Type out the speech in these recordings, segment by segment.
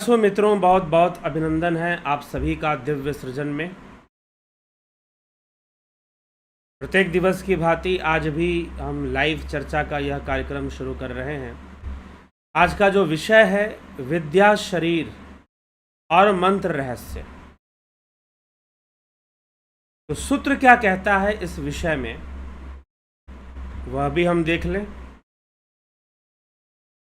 दर्शकों मित्रों, बहुत बहुत अभिनंदन है आप सभी का दिव्य सृजन में। प्रत्येक दिवस की भांति आज भी हम लाइव चर्चा का यह कार्यक्रम शुरू कर रहे हैं। आज का जो विषय है विद्या, शरीर और मंत्र रहस्य। तो सूत्र क्या कहता है इस विषय में, वह भी हम देख लें।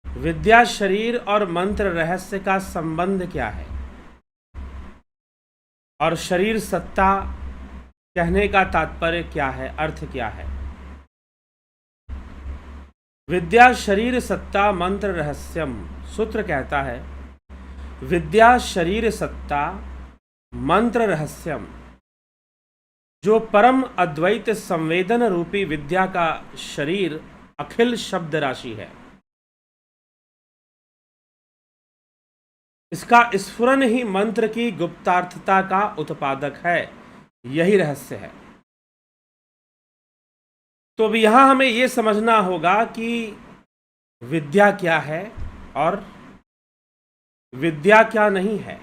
विद्या, शरीर और मंत्र रहस्य का संबंध क्या है, और शरीर सत्ता कहने का तात्पर्य क्या है, अर्थ क्या है। विद्या, शरीर, सत्ता, मंत्र रहस्यम। सूत्र कहता है विद्या, शरीर, सत्ता, मंत्र रहस्यम। जो परम अद्वैत संवेदन रूपी विद्या का शरीर अखिल शब्द राशि है, इसका स्फुरन ही मंत्र की गुप्तार्थता का उत्पादक है। यही रहस्य है। तो अब यहां हमें यह समझना होगा कि विद्या क्या है और विद्या क्या नहीं है।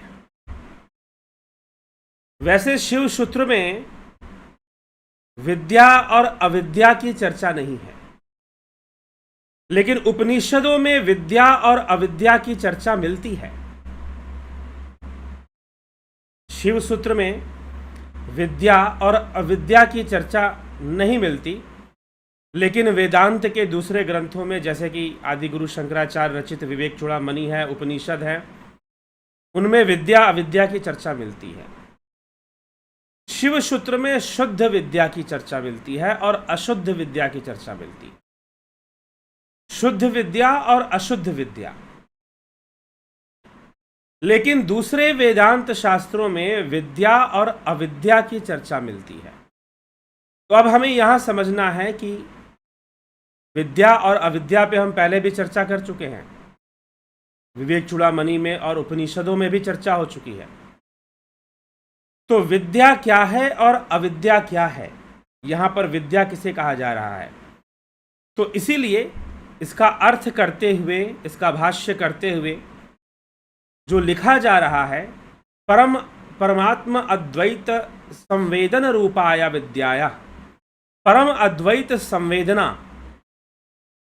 वैसे शिव सूत्र में विद्या और अविद्या की चर्चा नहीं है, लेकिन उपनिषदों में विद्या और अविद्या की चर्चा मिलती है। शिव सूत्र में विद्या और अविद्या की चर्चा नहीं मिलती, लेकिन वेदांत के दूसरे ग्रंथों में जैसे कि आदिगुरु शंकराचार्य रचित विवेक चूड़ामणि है, उपनिषद है, उनमें विद्या अविद्या की चर्चा मिलती है। शिव सूत्र में शुद्ध विद्या की चर्चा मिलती है और अशुद्ध विद्या की चर्चा मिलती है। शुद्ध विद्या और अशुद्ध विद्या। लेकिन दूसरे वेदांत शास्त्रों में विद्या और अविद्या की चर्चा मिलती है। तो अब हमें यहां समझना है कि विद्या और अविद्या पे हम पहले भी चर्चा कर चुके हैं, विवेक चूड़ामणि में और उपनिषदों में भी चर्चा हो चुकी है। तो विद्या क्या है और अविद्या क्या है, यहां पर विद्या किसे कहा जा रहा है। तो इसीलिए इसका अर्थ करते हुए, इसका भाष्य करते हुए जो लिखा जा रहा है, परमात्म अद्वैत संवेदन रूपाया विद्याया, परम अद्वैत संवेदना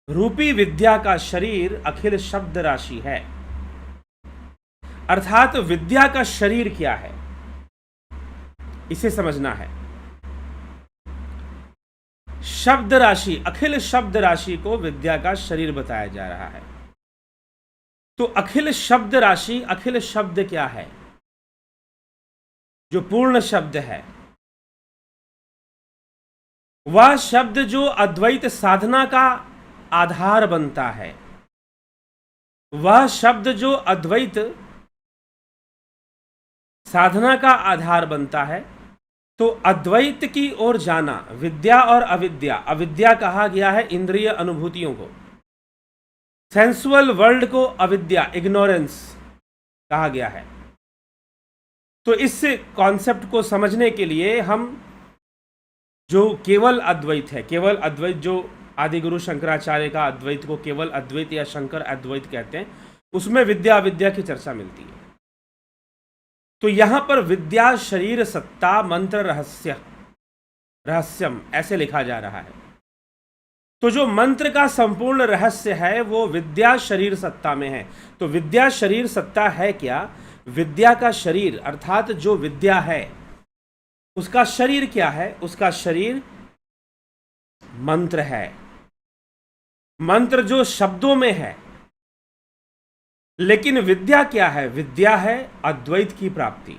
रूपी विद्या का शरीर अखिल शब्द राशि है। अर्थात विद्या का शरीर क्या है, इसे समझना है। शब्द राशि, अखिल शब्द राशि को विद्या का शरीर बताया जा रहा है। तो अखिल शब्द राशि, अखिल शब्द क्या है, जो पूर्ण शब्द है, वह शब्द जो अद्वैत साधना का आधार बनता है, वह शब्द जो अद्वैत साधना का आधार बनता है। तो अद्वैत की ओर जाना, विद्या और अविद्या। अविद्या कहा गया है इंद्रिय अनुभूतियों को, सेंसुअल वर्ल्ड को अविद्या, इग्नोरेंस कहा गया है। तो इस कॉन्सेप्ट को समझने के लिए हम जो केवल अद्वैत है, केवल अद्वैत जो आदिगुरु शंकराचार्य का अद्वैत को केवल अद्वैत या शंकर अद्वैत कहते हैं, उसमें विद्या अविद्या की चर्चा मिलती है। तो यहां पर विद्या, शरीर, सत्ता, मंत्र रहस्यम ऐसे लिखा जा रहा है। तो जो मंत्र का संपूर्ण रहस्य है वो विद्या, शरीर, सत्ता में है। तो विद्या, शरीर, सत्ता है क्या? विद्या का शरीर अर्थात जो विद्या है उसका शरीर क्या है? उसका शरीर मंत्र है। मंत्र जो शब्दों में है। लेकिन विद्या क्या है? विद्या है अद्वैत की प्राप्ति,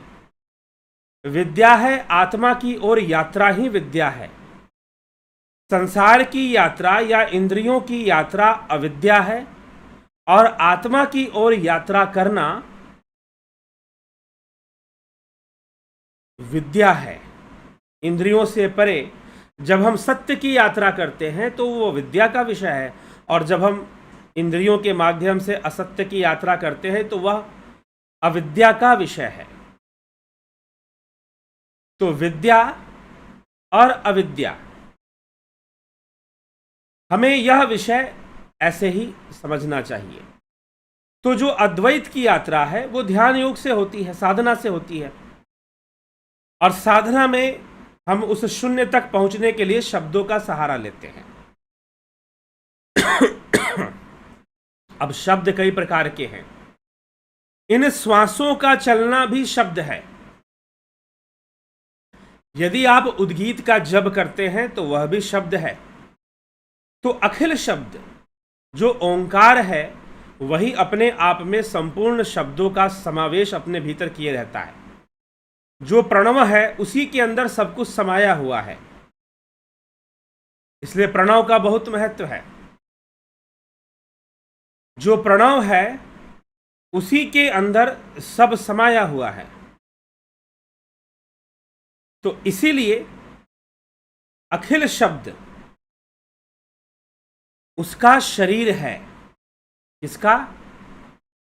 विद्या है आत्मा की ओर यात्रा ही विद्या है। संसार की यात्रा या इंद्रियों की यात्रा अविद्या है, और आत्मा की ओर यात्रा करना विद्या है। इंद्रियों से परे जब हम सत्य की यात्रा करते हैं तो वो विद्या का विषय है, और जब हम इंद्रियों के माध्यम से असत्य की यात्रा करते हैं तो वह अविद्या का विषय है। तो विद्या और अविद्या, हमें यह विषय ऐसे ही समझना चाहिए। तो जो अद्वैत की यात्रा है वो ध्यान योग से होती है, साधना से होती है। और साधना में हम उस शून्य तक पहुंचने के लिए शब्दों का सहारा लेते हैं। अब शब्द कई प्रकार के हैं। इन श्वासों का चलना भी शब्द है। यदि आप उद्गीत का जप करते हैं तो वह भी शब्द है। तो अखिल शब्द जो ओंकार है वही अपने आप में संपूर्ण शब्दों का समावेश अपने भीतर किए रहता है। जो प्रणव है उसी के अंदर सब कुछ समाया हुआ है, इसलिए प्रणव का बहुत महत्व है। जो प्रणव है उसी के अंदर सब समाया हुआ है। तो इसीलिए अखिल शब्द उसका शरीर है। इसका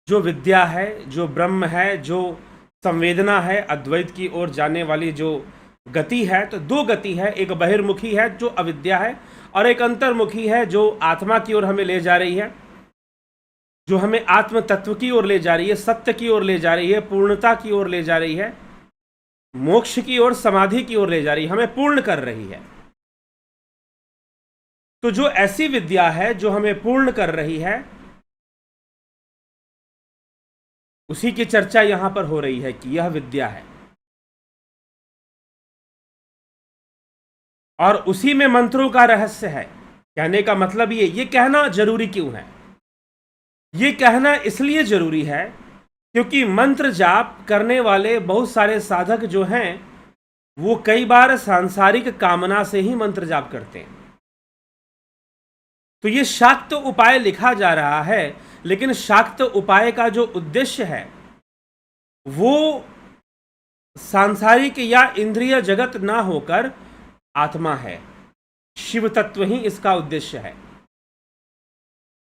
जो विद्या है, जो ब्रह्म है, जो संवेदना है, अद्वैत की ओर जाने वाली जो गति है, तो दो गति है। एक बहिर्मुखी है जो अविद्या है, और एक अंतर्मुखी है जो आत्मा की ओर हमें ले जा रही है, जो हमें आत्म तत्व की ओर ले जा रही है, सत्य की ओर ले जा रही है, पूर्णता की ओर ले जा रही है, मोक्ष की ओर, समाधि की ओर ले जा रही है, हमें पूर्ण कर रही है। तो जो ऐसी विद्या है जो हमें पूर्ण कर रही है, उसी की चर्चा यहां पर हो रही है कि यह विद्या है। और उसी में मंत्रों का रहस्य है। कहने का मतलब ये कहना जरूरी क्यों है? ये कहना इसलिए जरूरी है क्योंकि मंत्र जाप करने वाले बहुत सारे साधक जो हैं वो कई बार सांसारिक कामना से ही मंत्र जाप करते हैं। तो ये शाक्त उपाय लिखा जा रहा है, लेकिन शाक्त उपाय का जो उद्देश्य है वो सांसारिक या इंद्रिय जगत ना होकर आत्मा है। शिव तत्व ही इसका उद्देश्य है।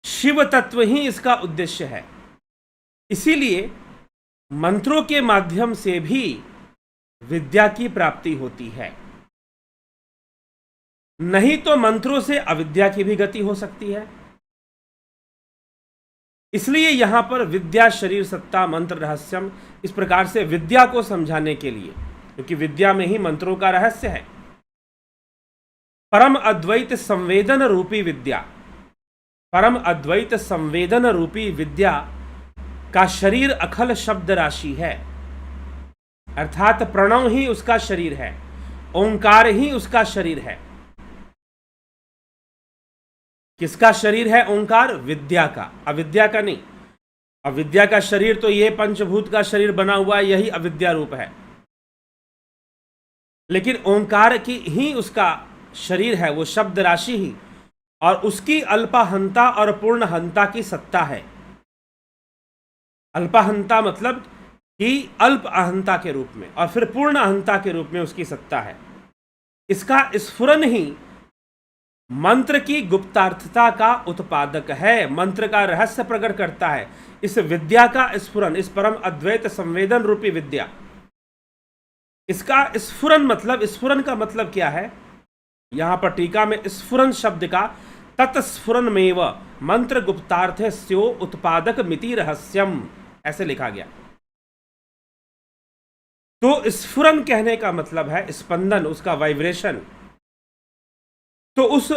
शिव तत्व ही इसका उद्देश्य है। इसीलिए मंत्रों के माध्यम से भी विद्या की प्राप्ति होती है। नहीं तो मंत्रों से अविद्या की भी गति हो सकती है। इसलिए यहां पर विद्या शरीर सत्ता मंत्र रहस्यम, इस प्रकार से विद्या को समझाने के लिए, क्योंकि विद्या में ही मंत्रों का रहस्य है। परम अद्वैत संवेदन रूपी विद्या, परम अद्वैत संवेदन रूपी विद्या का शरीर अखल शब्द राशि है। अर्थात प्रणव ही उसका शरीर है, ओंकार ही उसका शरीर है। किसका शरीर है ओंकार? विद्या का, अविद्या का नहीं। अविद्या का शरीर तो ये पंचभूत का शरीर बना हुआ है, यही अविद्या रूप है। लेकिन ओंकार की ही उसका शरीर है, वो शब्द राशि ही, और उसकी अल्पाहंता और पूर्णहंता की सत्ता है। अल्पाहंता मतलब कि अल्प अहंता के रूप में, और फिर पूर्ण अहंता के रूप में उसकी सत्ता है। इसका स्फुरन ही मंत्र की गुप्तार्थता का उत्पादक है, मंत्र का रहस्य प्रकट करता है। इस विद्या का स्फुरन, इस परम अद्वैत संवेदन रूपी विद्या, इसका स्फुरन मतलब, स्फुरन का मतलब क्या है? यहां पर टीका में स्फुरन शब्द का तत्स्फुरनमेव मंत्र गुप्तार्थस्यो उत्पादक मिति रहस्यम ऐसे लिखा गया। तो स्फुरन कहने का मतलब है स्पंदन, उसका वाइब्रेशन। तो उस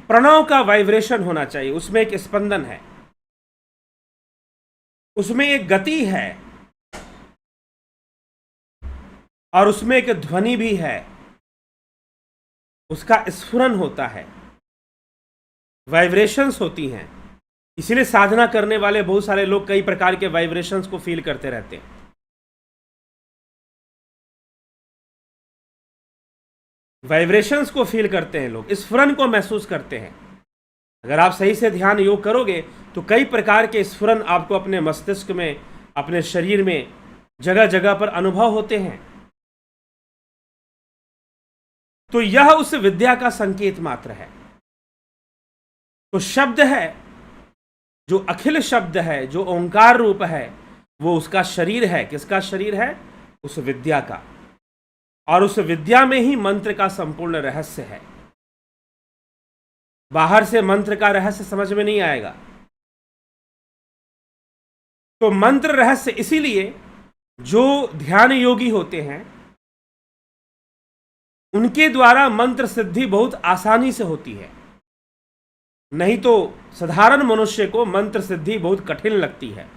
प्रणव का वाइब्रेशन होना चाहिए, उसमें एक स्पंदन है, उसमें एक गति है, और उसमें एक ध्वनि भी है। उसका स्फुरन होता है, वाइब्रेशंस होती हैं। इसीलिए साधना करने वाले बहुत सारे लोग कई प्रकार के वाइब्रेशंस को फील करते रहते हैं। वाइब्रेशंस को फील करते हैं लोग, स्फुरन को महसूस करते हैं। अगर आप सही से ध्यान योग करोगे तो कई प्रकार के स्फुरन आपको अपने मस्तिष्क में, अपने शरीर में जगह जगह पर अनुभव होते हैं। तो यह उस विद्या का संकेत मात्र है। तो शब्द है, जो अखिल शब्द है, जो ओंकार रूप है, वो उसका शरीर है। किसका शरीर है? उस विद्या का। और उस विद्या में ही मंत्र का संपूर्ण रहस्य है। बाहर से मंत्र का रहस्य समझ में नहीं आएगा। तो मंत्र रहस्य इसीलिए जो ध्यान योगी होते हैं उनके द्वारा मंत्र सिद्धि बहुत आसानी से होती है, नहीं तो साधारण मनुष्य को मंत्र सिद्धि बहुत कठिन लगती है।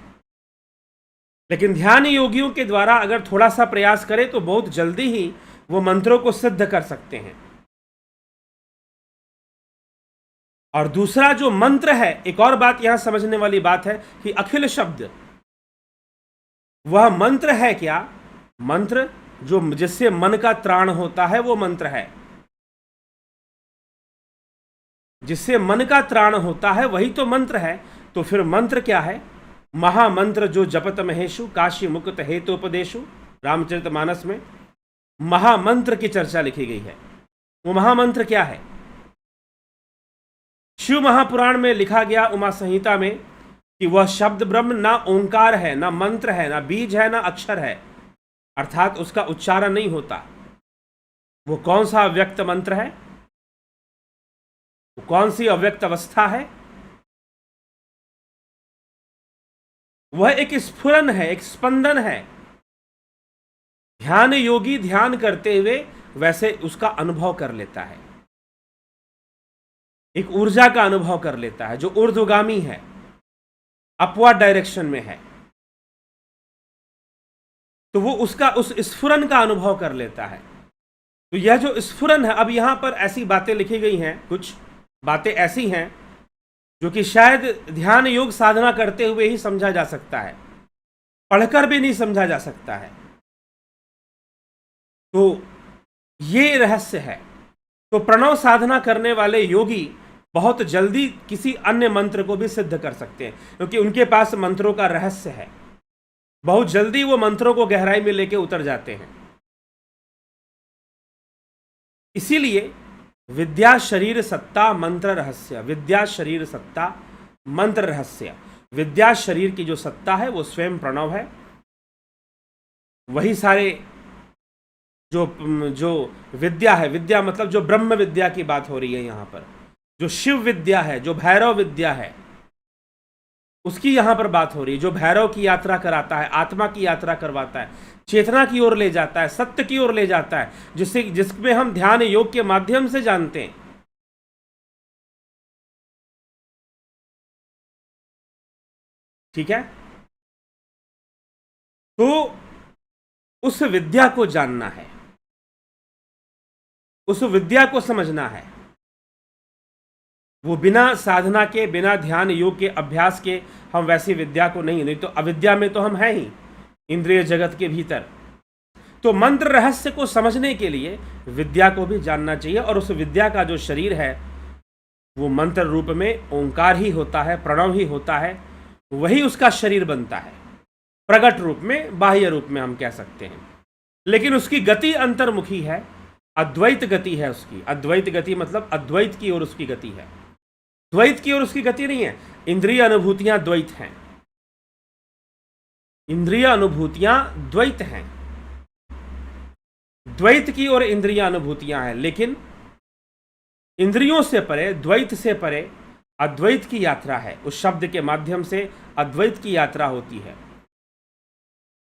लेकिन ध्यान योगियों के द्वारा अगर थोड़ा सा प्रयास करें तो बहुत जल्दी ही वो मंत्रों को सिद्ध कर सकते हैं। और दूसरा जो मंत्र है, एक और बात यहां समझने वाली बात है कि अखिल शब्द वह मंत्र है क्या? मंत्र जो जिससे मन का त्राण होता है वो मंत्र है। जिससे मन का त्राण होता है वही तो मंत्र है। तो फिर मंत्र क्या है? महामंत्र जो जपत महेशु काशी मुक्त हेतुपदेशु, रामचरितमानस में महामंत्र की चर्चा लिखी गई है। वो महामंत्र क्या है? शिव महापुराण में लिखा गया उमा संहिता में कि वह शब्द ब्रह्म ना ओंकार है, ना मंत्र है, ना बीज है, ना अक्षर है, अर्थात उसका उच्चारण नहीं होता। वो कौन सा अव्यक्त मंत्र है? वो कौन सी अव्यक्त अवस्था है? वह एक स्फुरन है, एक स्पंदन है। ध्यान योगी ध्यान करते हुए वैसे उसका अनुभव कर लेता है, एक ऊर्जा का अनुभव कर लेता है जो ऊर्ध्वगामी है, अपवर्ड डायरेक्शन में है। तो वो उसका उस स्फुरन का अनुभव कर लेता है। तो यह जो स्फुरन है, अब यहां पर ऐसी बातें लिखी गई हैं, कुछ बातें ऐसी हैं जो कि शायद ध्यान योग साधना करते हुए ही समझा जा सकता है, पढ़कर भी नहीं समझा जा सकता है। तो ये रहस्य है। तो प्रणव साधना करने वाले योगी बहुत जल्दी किसी अन्य मंत्र को भी सिद्ध कर सकते हैं, क्योंकि उनके पास मंत्रों का रहस्य है। बहुत जल्दी वो मंत्रों को गहराई में लेके उतर जाते हैं। इसीलिए विद्या शरीर सत्ता मंत्र रहस्य, विद्या शरीर सत्ता मंत्र रहस्य। विद्या शरीर की जो सत्ता है वो स्वयं प्रणव है। वही सारे जो विद्या है, विद्या मतलब जो ब्रह्म विद्या की बात हो रही है यहां पर, जो शिव विद्या है, जो भैरव विद्या है, उसकी यहां पर बात हो रही है। जो भैरव की यात्रा कराता है, आत्मा की यात्रा करवाता है, चेतना की ओर ले जाता है, सत्य की ओर ले जाता है, जिसमें हम ध्यान योग के माध्यम से जानते हैं। ठीक है? तो उस विद्या को जानना है, उस विद्या को समझना है। वो बिना साधना के, बिना ध्यान योग के अभ्यास के हम वैसी विद्या को नहीं तो अविद्या में तो हम हैं ही, इंद्रिय जगत के भीतर। तो मंत्र रहस्य को समझने के लिए विद्या को भी जानना चाहिए, और उस विद्या का जो शरीर है वो मंत्र रूप में ओंकार ही होता है, प्रणव ही होता है। वही उसका शरीर बनता है, प्रगट रूप में, बाह्य रूप में हम कह सकते हैं। लेकिन उसकी गति अंतर्मुखी है, अद्वैत गति है उसकी। अद्वैत गति मतलब अद्वैत की ओर उसकी गति है, द्वैत की ओर उसकी गति नहीं है। इंद्रिय अनुभूतियां द्वैत हैं, इंद्रिय अनुभूतियां द्वैत हैं, द्वैत की ओर इंद्रिय अनुभूतियां हैं। लेकिन इंद्रियों से परे, द्वैत से परे अद्वैत की यात्रा है। उस शब्द के माध्यम से अद्वैत की यात्रा होती है।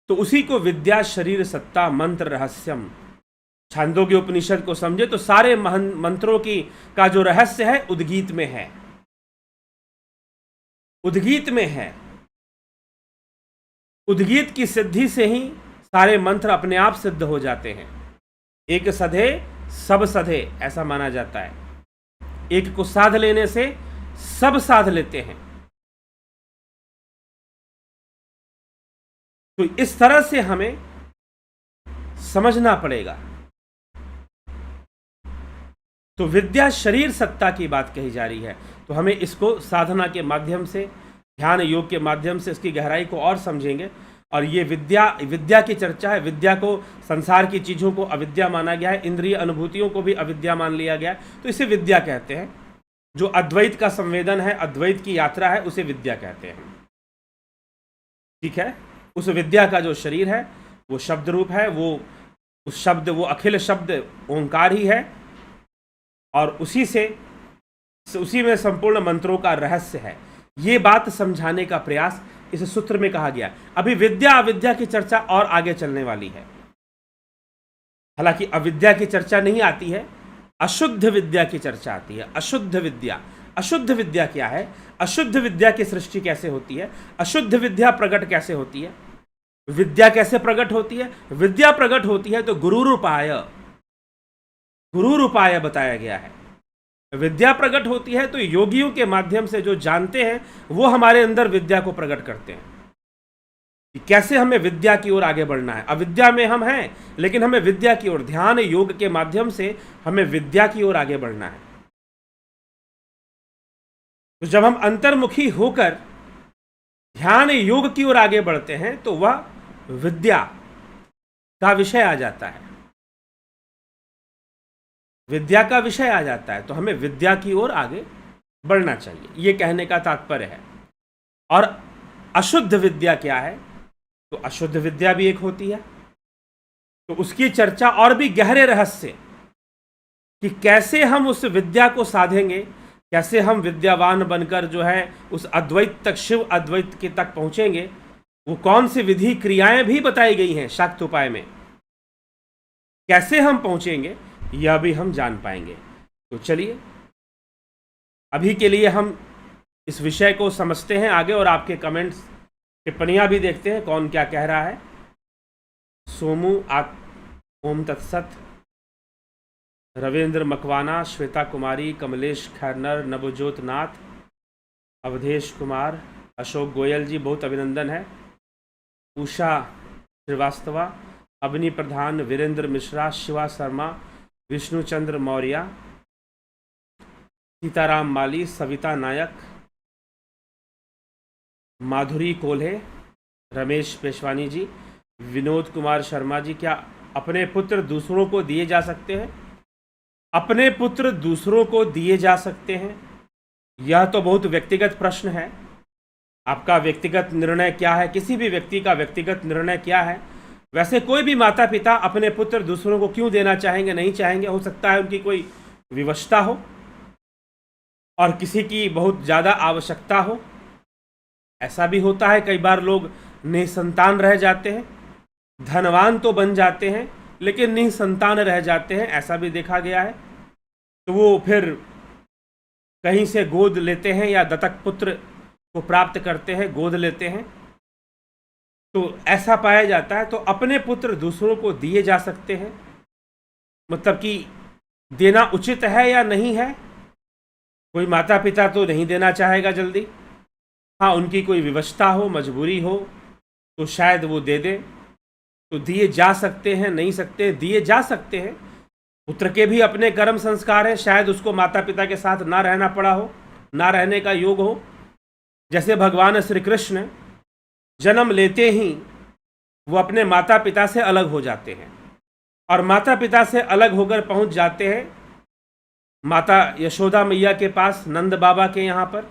तो उसी को विद्या शरीर सत्ता मंत्र रहस्यम, छांदोग्य उपनिषद को समझे तो सारे मंत्रों का जो रहस्य है उद्गीत में है, उद्गीत में है। उद्गीत की सिद्धि से ही सारे मंत्र अपने आप सिद्ध हो जाते हैं। एक सधे सब सधे, ऐसा माना जाता है। एक को साध लेने से सब साध लेते हैं। तो इस तरह से हमें समझना पड़ेगा। तो विद्या शरीर सत्ता की बात कही जा रही है, तो हमें इसको साधना के माध्यम से, ध्यान योग के माध्यम से इसकी गहराई को और समझेंगे। और ये विद्या की चर्चा है। विद्या को, संसार की चीज़ों को अविद्या माना गया है, इंद्रिय अनुभूतियों को भी अविद्या मान लिया गया है, तो इसे विद्या कहते हैं। जो अद्वैत का संवेदन है, अद्वैत की यात्रा है, उसे विद्या कहते हैं। ठीक है? उस विद्या का जो शरीर है वो शब्द रूप है, वो अखिल शब्द ओंकार ही है, और उसी में संपूर्ण मंत्रों का रहस्य है। ये बात समझाने का प्रयास इस सूत्र में कहा गया। अभी विद्या अविद्या की चर्चा और आगे चलने वाली है। हालांकि अविद्या की चर्चा नहीं आती है, अशुद्ध विद्या की चर्चा आती है। अशुद्ध विद्या, अशुद्ध विद्या क्या है? अशुद्ध विद्या की सृष्टि कैसे होती है? अशुद्ध विद्या प्रकट कैसे होती है? विद्या कैसे प्रकट होती है? विद्या प्रकट होती है तो गुरुरूपाय, गुरुरूपाय बताया गया है। विद्या प्रकट होती है तो योगियों के माध्यम से जो जानते हैं वो हमारे अंदर विद्या को प्रकट करते हैं कि कैसे हमें विद्या की ओर आगे बढ़ना है। अविद्या में हम हैं, लेकिन हमें विद्या की ओर, ध्यान योग के माध्यम से हमें विद्या की ओर आगे बढ़ना है। तो जब हम अंतर्मुखी होकर ध्यान योग की ओर आगे बढ़ते हैं तो वह विद्या का विषय आ जाता है, विद्या का विषय आ जाता है। तो हमें विद्या की ओर आगे बढ़ना चाहिए, ये कहने का तात्पर्य है। और अशुद्ध विद्या क्या है? तो अशुद्ध विद्या भी एक होती है, तो उसकी चर्चा और भी गहरे रहस्य कि कैसे हम उस विद्या को साधेंगे, कैसे हम विद्यावान बनकर जो है उस अद्वैत तक, शिव अद्वैत के तक पहुंचेंगे। वो कौन सी विधि क्रियाएं भी बताई गई हैं शाक्त उपाय में, कैसे हम पहुंचेंगे यह भी हम जान पाएंगे। तो चलिए अभी के लिए हम इस विषय को समझते हैं आगे, और आपके कमेंट्स, टिप्पणियां भी देखते हैं कौन क्या कह रहा है। सोमू ओम तत्सत, रविंद्र मकवाना, श्वेता कुमारी, कमलेश खैरनर, नवजोत नाथ, अवधेश कुमार, अशोक गोयल जी बहुत अभिनंदन है, उषा श्रीवास्तवा, अवनी प्रधान, वीरेंद्र मिश्रा, शिवा शर्मा, विष्णुचंद्र मौर्य, सीताराम माली, सविता नायक, माधुरी कोल्हे, रमेश पेशवानी जी, विनोद कुमार शर्मा जी। क्या अपने पुत्र दूसरों को दिए जा सकते हैं? अपने पुत्र दूसरों को दिए जा सकते हैं? यह तो बहुत व्यक्तिगत प्रश्न है। आपका व्यक्तिगत निर्णय क्या है? किसी भी व्यक्ति का व्यक्तिगत निर्णय क्या है? वैसे कोई भी माता पिता अपने पुत्र दूसरों को क्यों देना चाहेंगे, नहीं चाहेंगे? हो सकता है उनकी कोई विवशता हो और किसी की बहुत ज़्यादा आवश्यकता हो। ऐसा भी होता है, कई बार लोग निसंतान रह जाते हैं, धनवान तो बन जाते हैं लेकिन निसंतान रह जाते हैं, ऐसा भी देखा गया है। तो वो फिर कहीं से गोद लेते हैं या दत्तक पुत्र को प्राप्त करते हैं, गोद लेते हैं, तो ऐसा पाया जाता है। तो अपने पुत्र दूसरों को दिए जा सकते हैं, मतलब कि देना उचित है या नहीं है? कोई माता पिता तो नहीं देना चाहेगा जल्दी। हाँ, उनकी कोई विवशता हो, मजबूरी हो तो शायद वो दे दें। तो दिए जा सकते हैं, नहीं सकते, दिए जा सकते हैं। पुत्र के भी अपने कर्म संस्कार हैं, शायद उसको माता पिता के साथ ना रहना पड़ा हो, ना रहने का योग हो। जैसे भगवान श्री कृष्ण जन्म लेते ही वो अपने माता पिता से अलग हो जाते हैं, और माता पिता से अलग होकर पहुंच जाते हैं माता यशोदा मैया के पास, नंद बाबा के यहाँ पर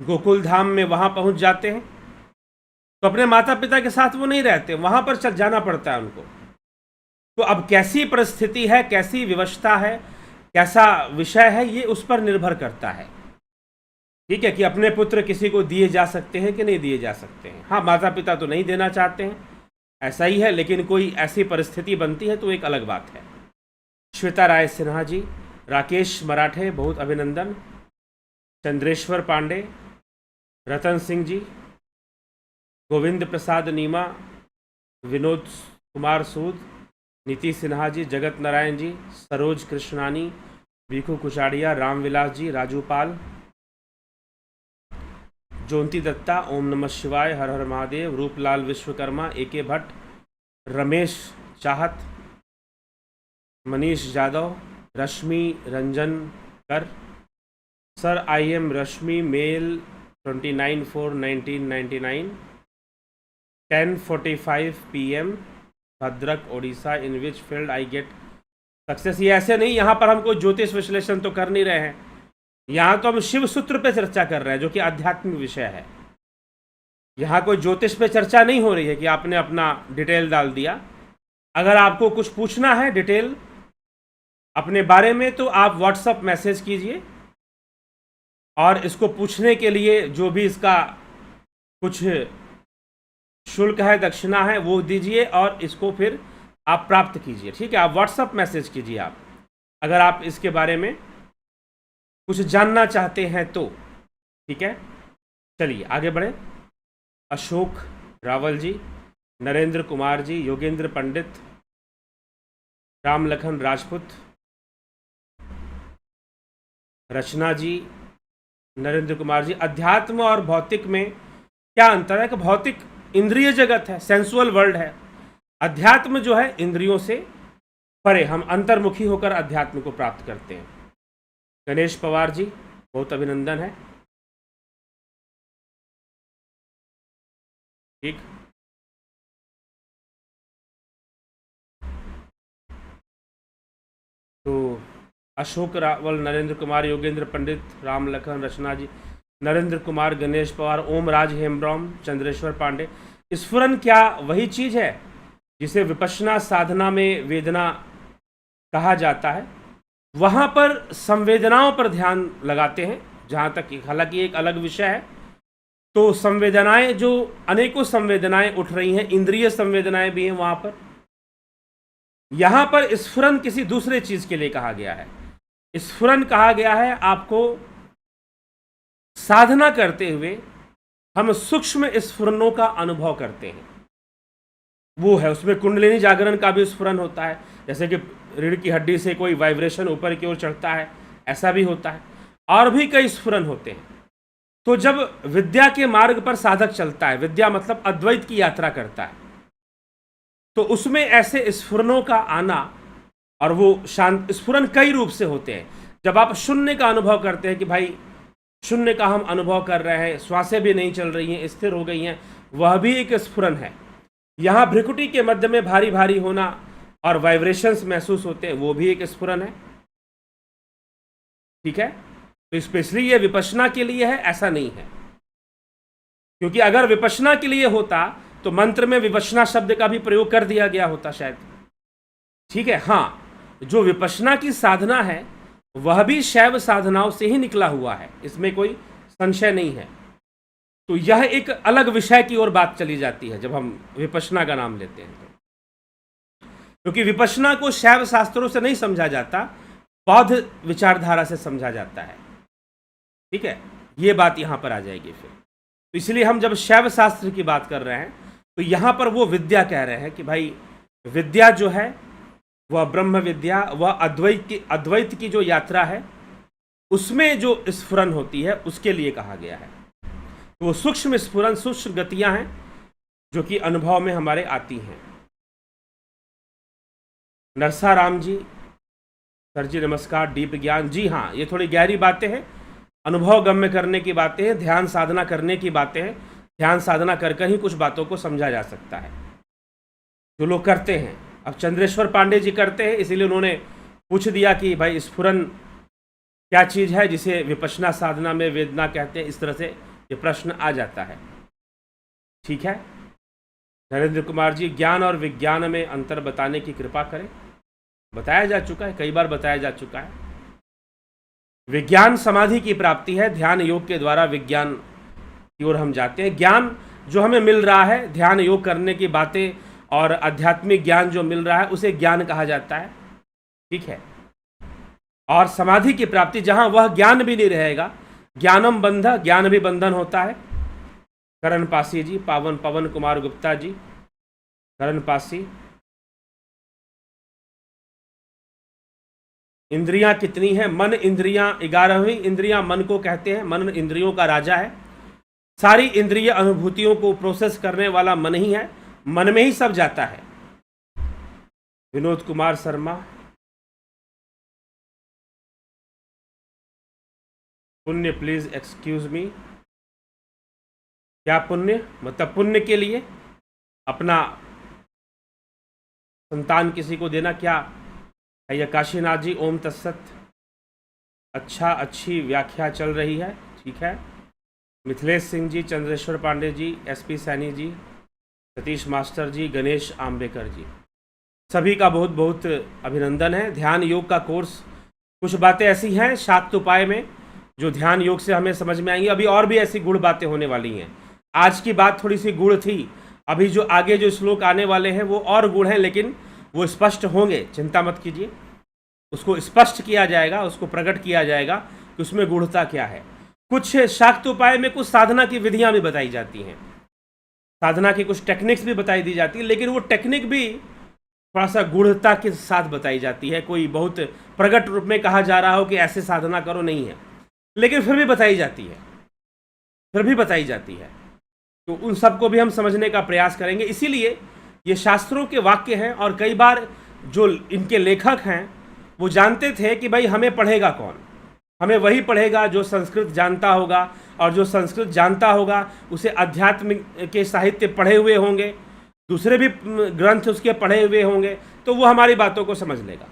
गोकुल धाम में, वहाँ पहुंच जाते हैं। तो अपने माता पिता के साथ वो नहीं रहते, वहाँ पर चल जाना पड़ता है उनको। तो अब कैसी परिस्थिति है, कैसी विवशता है, कैसा विषय है, ये उस पर निर्भर करता है। ठीक है, कि अपने पुत्र किसी को दिए जा सकते हैं कि नहीं दिए जा सकते हैं। हाँ, माता पिता तो नहीं देना चाहते हैं, ऐसा ही है, लेकिन कोई ऐसी परिस्थिति बनती है तो एक अलग बात है। श्वेता राय सिन्हा जी, राकेश मराठे बहुत अभिनंदन, चंद्रेश्वर पांडे, रतन सिंह जी, गोविंद प्रसाद नीमा, विनोद कुमार सूद, नीति सिन्हा जी, जगत नारायण जी, सरोज कृष्णानी, भिखू कुचाड़िया, रामविलास जी, राजू पाल, जोंती दत्ता, ओम नमः शिवाय, हर हर महादेव, रूपलाल विश्वकर्मा, एके भट्ट, रमेश चाहत, Manish Yadav, Rashmi Ranjan Kar, sir I am Rashmi, male 29/4/1999, 10:45 PM, Bhadrak Odisha, in which field I get success. ये ऐसे नहीं, यहाँ पर हम कोई ज्योतिष विश्लेषण तो कर नहीं रहे हैं, यहाँ तो हम शिव सूत्र पे चर्चा कर रहे हैं जो कि आध्यात्मिक विषय है। यहाँ कोई ज्योतिष पे चर्चा नहीं हो रही है कि आपने अपना डिटेल डाल दिया। अगर आपको कुछ पूछना है डिटेल अपने बारे में तो आप व्हाट्सएप मैसेज कीजिए और इसको पूछने के लिए जो भी इसका कुछ शुल्क है, दक्षिणा है, वो दीजिए और इसको फिर आप प्राप्त कीजिए। ठीक है, आप व्हाट्सएप मैसेज कीजिए आप, अगर आप इसके बारे में कुछ जानना चाहते हैं तो। ठीक है, चलिए आगे बढ़े। अशोक रावल जी, नरेंद्र कुमार जी, योगेंद्र पंडित, राम लखन राजपूत, रचना जी, नरेंद्र कुमार जी। अध्यात्म और भौतिक में क्या अंतर है? कि भौतिक इंद्रिय जगत है, सेंसुअल वर्ल्ड है। अध्यात्म जो है इंद्रियों से परे, हम अंतर्मुखी होकर अध्यात्म को प्राप्त करते हैं। गणेश पवार जी, बहुत अभिनंदन है। ठीक, तो अशोक रावल, नरेंद्र कुमार, योगेंद्र पंडित, राम लखन, रचना जी, नरेंद्र कुमार, गणेश पवार, ओम राज हेम्ब्रॉम, चंद्रेश्वर पांडे। स्फुरन क्या वही चीज है जिसे विपश्यना साधना में वेदना कहा जाता है? वहां पर संवेदनाओं पर ध्यान लगाते हैं, जहां तक, हालांकि एक अलग विषय है। तो संवेदनाएं, जो अनेकों संवेदनाएं उठ रही हैं, इंद्रिय संवेदनाएं भी हैं वहां पर। यहां पर स्फुरन किसी दूसरे चीज के लिए कहा गया है। स्फुरन कहा गया है आपको साधना करते हुए हम सूक्ष्म स्फुरनों का अनुभव करते हैं, वो है। उसमें कुंडलिनी जागरण का भी स्फुरन होता है, जैसे कि रीढ़ की हड्डी से कोई वाइब्रेशन ऊपर की ओर चढ़ता है, ऐसा भी होता है। और भी कई स्फुरन होते हैं। तो जब विद्या के मार्ग पर साधक चलता है, विद्या मतलब अद्वैत की यात्रा करता है, तो उसमें ऐसे स्फुरनों का आना, और वो शांत स्फुरन कई रूप से होते हैं। जब आप शून्य का अनुभव करते हैं कि भाई शून्य का हम अनुभव कर रहे हैं, श्वासें भी नहीं चल रही हैं, स्थिर हो गई हैं, वह भी एक स्फुरन है। यहाँ भ्रिकुटी के मध्य में भारी भारी होना और वाइब्रेशंस महसूस होते हैं, वो भी एक स्फुरन है। ठीक है, तो स्पेशली ये विपश्यना के लिए है, ऐसा नहीं है। क्योंकि अगर विपश्यना के लिए होता तो मंत्र में विपश्यना शब्द का भी प्रयोग कर दिया गया होता शायद। ठीक है, हाँ, जो विपश्यना की साधना है वह भी शैव साधनाओं से ही निकला हुआ है, इसमें कोई संशय नहीं है। तो यह एक अलग विषय की ओर बात चली जाती है जब हम विपश्यना का नाम लेते हैं, क्योंकि विपश्यना को शैव शास्त्रों से नहीं समझा जाता, बौद्ध विचारधारा से समझा जाता है। ठीक है, ये बात यहां पर आ जाएगी फिर। तो इसलिए हम जब शैव शास्त्र की बात कर रहे हैं तो यहां पर वो विद्या कह रहे हैं कि भाई विद्या जो है वह ब्रह्म विद्या, वह अद्वैत की जो यात्रा है उसमें जो स्फुरन होती है उसके लिए कहा गया है। तो वो सूक्ष्म स्फुरन, सूक्ष्म गतियां हैं जो कि अनुभव में हमारे आती हैं। नरसा राम जी, सर जी नमस्कार। डीप ज्ञान जी, हाँ, ये थोड़ी गहरी बातें हैं, अनुभव गम्य करने की बातें हैं, ध्यान साधना करने की बातें हैं। ध्यान साधना कर कर ही कुछ बातों को समझा जा सकता है, जो लोग करते हैं। अब चंद्रेश्वर पांडे जी करते हैं, इसीलिए उन्होंने पूछ दिया कि भाई स्फुरन क्या चीज़ है जिसे विपश्यना साधना में वेदना कहते हैं। इस तरह से ये प्रश्न आ जाता है। ठीक है, नरेंद्र कुमार जी, ज्ञान और विज्ञान में अंतर बताने की कृपा करें। बताया जा चुका है, कई बार बताया जा चुका है। विज्ञान समाधि की प्राप्ति है, ध्यान योग के द्वारा विज्ञान की ओर हम जाते हैं। ज्ञान जो हमें मिल रहा है, ध्यान योग करने की बातें और आध्यात्मिक ज्ञान जो मिल रहा है, उसे ज्ञान कहा जाता है। ठीक है, और समाधि की प्राप्ति जहां वह ज्ञान भी नहीं रहेगा, ज्ञानम बंध, ज्ञान भी बंधन होता है। करण पासी जी, पवन कुमार गुप्ता जी, करण पासी। इंद्रियां कितनी हैं? मन इंद्रियां 11वीं इंद्रियां मन को कहते हैं। मन इंद्रियों का राजा है। सारी इंद्रिय अनुभूतियों को प्रोसेस करने वाला मन ही है, मन में ही सब जाता है। विनोद कुमार शर्मा, पुण्य प्लीज एक्सक्यूज मी। क्या पुण्य? मतलब पुण्य के लिए अपना संतान किसी को देना, क्या है? काशीनाथ जी, ओम तत्सत। अच्छा, अच्छी व्याख्या चल रही है। ठीक है, मिथिलेश सिंह जी, चंद्रेश्वर पांडे जी, एसपी सैनी जी, सतीश मास्टर जी, गणेश आम्बेकर जी, सभी का बहुत बहुत अभिनंदन है। ध्यान योग का कोर्स, कुछ बातें ऐसी हैं शाक्त उपाय में जो ध्यान योग से हमें समझ में आएंगी। अभी और भी ऐसी गुड़ बातें होने वाली हैं। आज की बात थोड़ी सी गुड़ थी, अभी जो आगे जो श्लोक आने वाले हैं वो और गुड़ हैं, लेकिन वो स्पष्ट होंगे, चिंता मत कीजिए। उसको स्पष्ट किया जाएगा, उसको प्रकट किया जाएगा कि उसमें गूढ़ता क्या है। कुछ शाक्त उपाय में कुछ साधना की विधियां भी बताई जाती हैं, साधना की कुछ टेक्निक्स भी बताई दी जाती है, लेकिन वो टेक्निक भी थोड़ा सा गूढ़ता के साथ बताई जाती है। कोई बहुत प्रकट रूप में कहा जा रहा हो कि ऐसे साधना करो, नहीं है, लेकिन फिर भी बताई जाती है, फिर भी बताई जाती है। तो उन सबको भी हम समझने का प्रयास करेंगे। इसीलिए ये शास्त्रों के वाक्य हैं, और कई बार जो इनके लेखक हैं वो जानते थे कि भाई हमें पढ़ेगा कौन, हमें वही पढ़ेगा जो संस्कृत जानता होगा, और जो संस्कृत जानता होगा उसे अध्यात्म के साहित्य पढ़े हुए होंगे, दूसरे भी ग्रंथ उसके पढ़े हुए होंगे, तो वो हमारी बातों को समझ लेगा।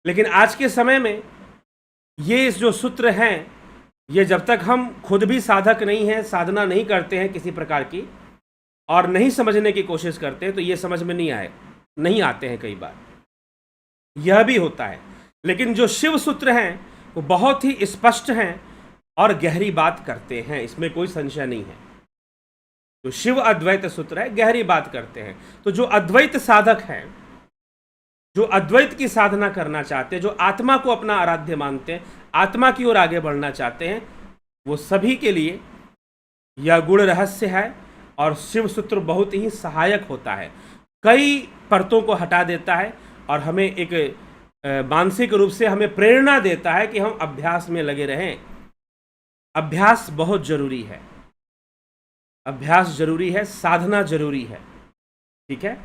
लेकिन आज के समय में ये जो सूत्र हैं, ये जब तक हम खुद भी साधक नहीं हैं, साधना नहीं करते हैं किसी प्रकार की, और नहीं समझने की कोशिश करते हैं, तो ये समझ में नहीं आते हैं। कई बार यह भी होता है। लेकिन जो शिव सूत्र हैं वो बहुत ही स्पष्ट हैं और गहरी बात करते हैं, इसमें कोई संशय नहीं है। तो शिव अद्वैत सूत्र है, गहरी बात करते हैं। तो जो अद्वैत साधक हैं, जो अद्वैत की साधना करना चाहते हैं, जो आत्मा को अपना आराध्य मानते हैं, आत्मा की ओर आगे बढ़ना चाहते हैं, वो सभी के लिए यह गुण रहस्य है। और शिव सूत्र बहुत ही सहायक होता है, कई परतों को हटा देता है और हमें एक मानसिक रूप से हमें प्रेरणा देता है कि हम अभ्यास में लगे रहें। अभ्यास बहुत जरूरी है, अभ्यास जरूरी है, साधना जरूरी है। ठीक है,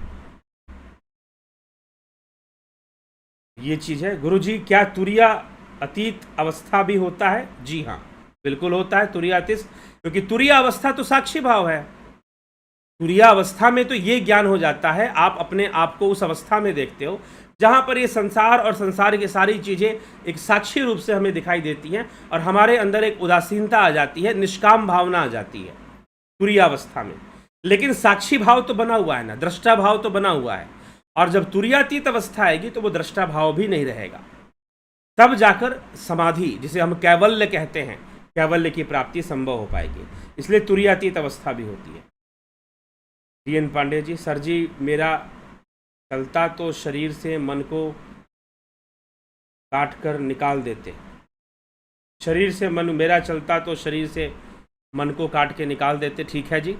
ये चीज है। गुरुजी, क्या तुरिया अतीत अवस्था भी होता है? जी हाँ, बिल्कुल होता है तुरियातीत, क्योंकि तुरिया अवस्था तो साक्षी भाव है। तुरिया अवस्था में तो ये ज्ञान हो जाता है, आप अपने आप को उस अवस्था में देखते हो जहां पर ये संसार और संसार की सारी चीजें एक साक्षी रूप से हमें दिखाई देती हैं, और हमारे अंदर एक उदासीनता आ जाती है, निष्काम भावना आ जाती है तुरिया अवस्था में। लेकिन साक्षी भाव तो बना हुआ है ना, दृष्टा भाव तो बना हुआ है। और जब तुरियातीत अवस्था आएगी तो वो दृष्टा भाव भी नहीं रहेगा, तब जाकर समाधि, जिसे हम कैवल्य कहते हैं, कैवल्य की प्राप्ति संभव हो पाएगी। इसलिए तुरियातीत अवस्था भी होती है। DN पांडे जी, सर जी, मेरा चलता तो शरीर से मन को काट कर निकाल देते, शरीर से मन, मेरा चलता तो शरीर से मन को काट के निकाल देते। ठीक है जी,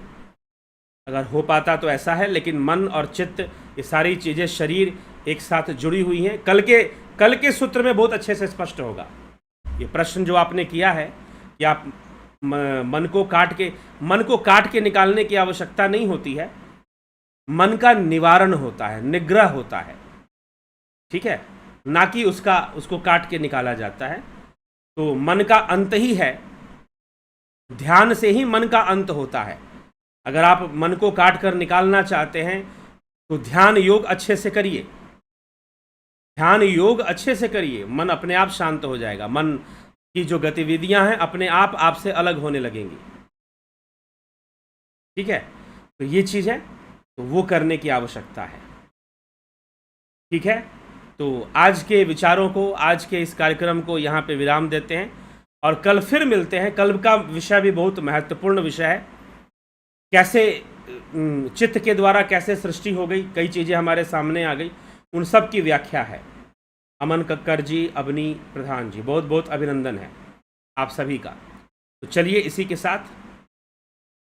अगर हो पाता तो ऐसा है, लेकिन मन और चित्त, ये सारी चीज़ें, शरीर एक साथ जुड़ी हुई हैं। कल के सूत्र में बहुत अच्छे से स्पष्ट होगा। ये प्रश्न जो आपने किया है कि आप मन को काट के निकालने की आवश्यकता नहीं होती है, मन का निवारण होता है, निग्रह होता है। ठीक है, ना कि उसको काट के निकाला जाता है। तो मन का अंत ही है, ध्यान से ही मन का अंत होता है। अगर आप मन को काट कर निकालना चाहते हैं तो ध्यान योग अच्छे से करिए, ध्यान योग अच्छे से करिए, मन अपने आप शांत हो जाएगा। मन की जो गतिविधियां हैं अपने आप आपसे अलग होने लगेंगी। ठीक है, तो ये चीज़ है, तो वो करने की आवश्यकता है। ठीक है, तो आज के विचारों को, आज के इस कार्यक्रम को यहाँ पे विराम देते हैं, और कल फिर मिलते हैं। कल का विषय भी बहुत महत्वपूर्ण विषय है, कैसे चित्त के द्वारा कैसे सृष्टि हो गई, कई चीज़ें हमारे सामने आ गई, उन सब की व्याख्या है। अमन कक्कर जी, अवनी प्रधान जी, बहुत बहुत अभिनंदन है आप सभी का। तो चलिए इसी के साथ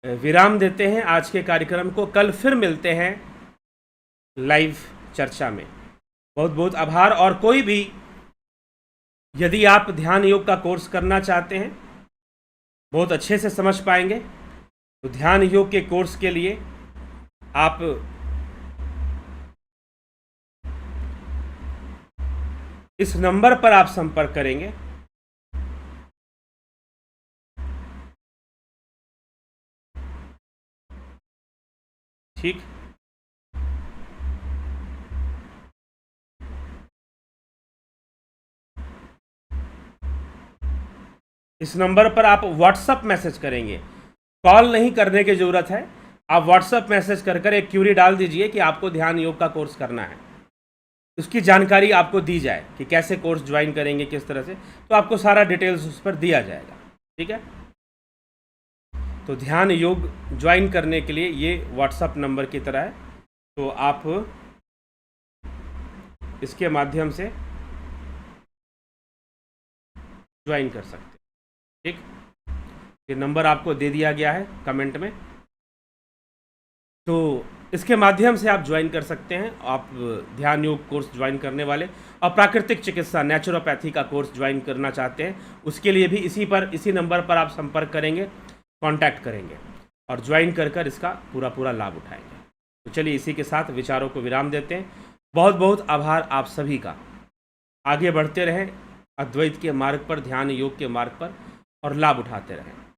विराम देते हैं आज के कार्यक्रम को। कल फिर मिलते हैं लाइव चर्चा में। बहुत बहुत आभार। और कोई भी यदि आप ध्यान योग का कोर्स करना चाहते हैं, बहुत अच्छे से समझ पाएंगे, तो ध्यान योग के कोर्स के लिए आप इस नंबर पर आप संपर्क करेंगे। ठीक, इस नंबर पर आप व्हाट्सएप मैसेज करेंगे, कॉल नहीं करने की ज़रूरत है। आप व्हाट्सएप मैसेज कर एक क्यूरी डाल दीजिए कि आपको ध्यान योग का कोर्स करना है। उसकी जानकारी आपको दी जाए कि कैसे कोर्स ज्वाइन करेंगे, किस तरह से, तो आपको सारा डिटेल्स उस पर दिया जाएगा। ठीक है, तो ध्यान योग ज्वाइन करने के लिए ये व्हाट्सअप नंबर की तरह है, तो आप इसके माध्यम से ज्वाइन कर सकते हैं। ठीक, ये नंबर आपको दे दिया गया है कमेंट में, तो इसके माध्यम से आप ज्वाइन कर सकते हैं। आप ध्यान योग कोर्स ज्वाइन करने वाले और प्राकृतिक चिकित्सा नेचुरोपैथी का कोर्स ज्वाइन करना चाहते हैं, उसके लिए भी इसी नंबर पर आप संपर्क करेंगे, कांटेक्ट करेंगे और ज्वाइन कर इसका पूरा लाभ उठाएंगे। तो चलिए इसी के साथ विचारों को विराम देते हैं। बहुत बहुत आभार आप सभी का। आगे बढ़ते रहें अद्वैत के मार्ग पर, ध्यान योग के मार्ग पर, और लाभ उठाते रहें।